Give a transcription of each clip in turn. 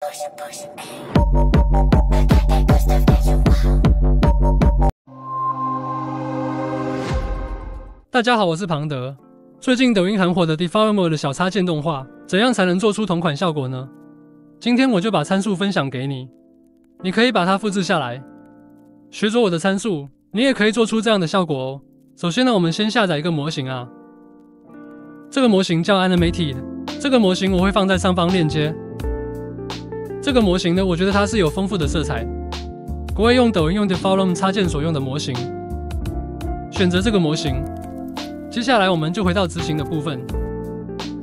大家好，我是庞德。最近抖音很火的 Deformer 的小插件动画，怎样才能做出同款效果呢？今天我就把参数分享给你，你可以把它复制下来，学着我的参数，你也可以做出这样的效果哦。首先呢，我们先下载一个模型啊，这个模型叫 Animated， 这个模型我会放在上方链接。这个模型呢，我觉得它是有丰富的色彩，不会用抖音用 Deformer 插件所用的模型。选择这个模型。接下来我们就回到执行的部分，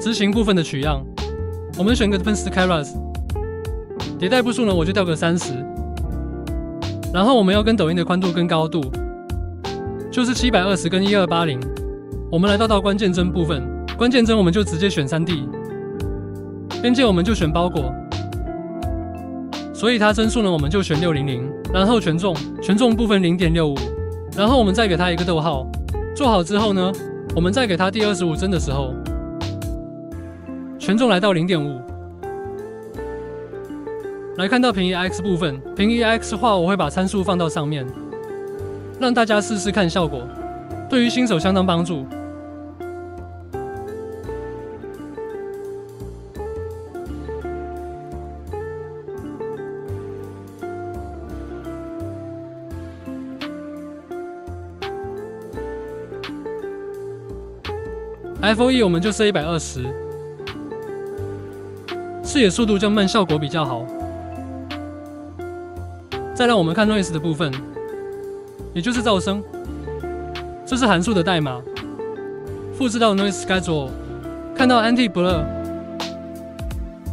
执行部分的取样，我们选个 Defense Keras， 迭代步数呢我就调个30，然后我们要跟抖音的宽度跟高度，就是720跟1280。我们来到关键帧部分，关键帧我们就直接选 3D， 边界我们就选包裹，所以它帧数呢我们就选600，然后权重部分 0.65， 然后我们再给它一个逗号。做好之后呢，我们再给它第25帧的时候，权重来到 0.5。来看到平移 X 部分，平移 X 化我会把参数放到上面，让大家试试看效果，对于新手相当帮助。FOE 我们就设120，视野速度就慢，效果比较好。再让我们看 Noise 的部分，也就是噪声，这是函数的代码，复制到 Noise Schedule， 看到 Anti Blur，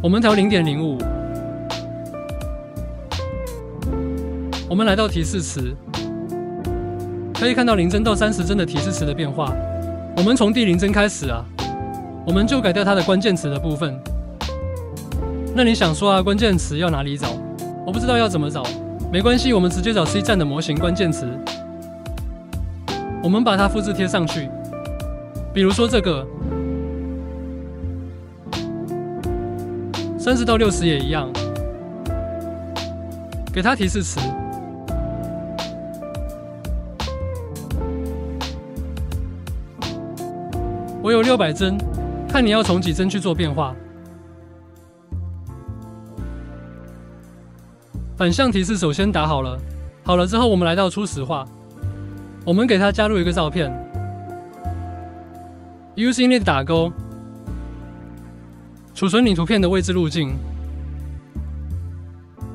我们调 0.05， 我们来到提示词，可以看到0帧到30帧的提示词的变化。我们从第0帧开始啊，我们就改掉它的关键词的部分。那你想说啊，关键词要哪里找？我不知道要怎么找，没关系，我们直接找 C 站的模型关键词，我们把它复制贴上去。比如说这个30到60也一样，给它提示词。我有600帧，看你要从几帧去做变化。反向提示首先打好了，好了之后我们来到初始化，我们给它加入一个照片 ，Use Init 打勾，储存你图片的位置路径。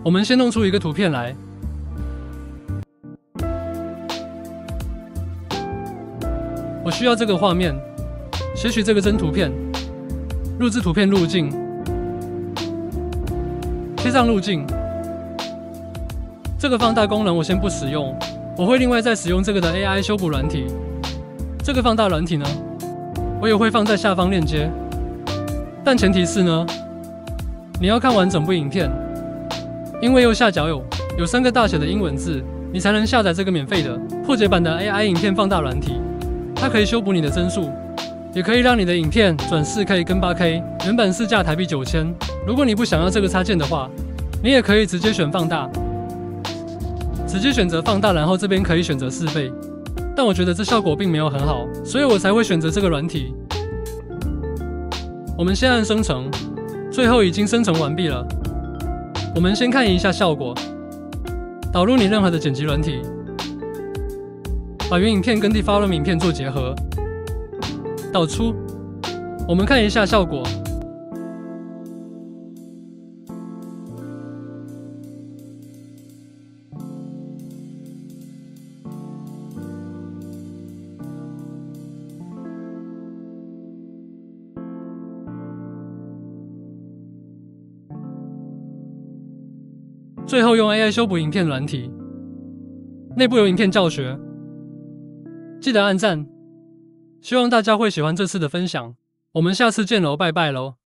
我们先弄出一个图片来，我需要这个画面。截取这个真图片，录制图片路径，贴上路径。这个放大功能我先不使用，我会另外再使用这个的 AI 修补软体。这个放大软体呢，我也会放在下方链接。但前提是呢，你要看完整部影片，因为右下角有3个大写的英文字，你才能下载这个免费的破解版的 AI 影片放大软体。它可以修补你的帧数。也可以让你的影片转 4K 跟 8K， 原本市价台币9000。如果你不想要这个插件的话，你也可以直接选放大，直接选择放大，然后这边可以选择4倍。但我觉得这效果并没有很好，所以我才会选择这个软体。我们先按生成，最后已经生成完毕了。我们先看一下效果，导入你任何的剪辑软体，把原影片跟Deformer影片做结合。导出，我们看一下效果。最后用 AI 修补影片软体，内部有影片教学，记得按赞。希望大家会喜欢这次的分享，我们下次见喽，拜拜喽。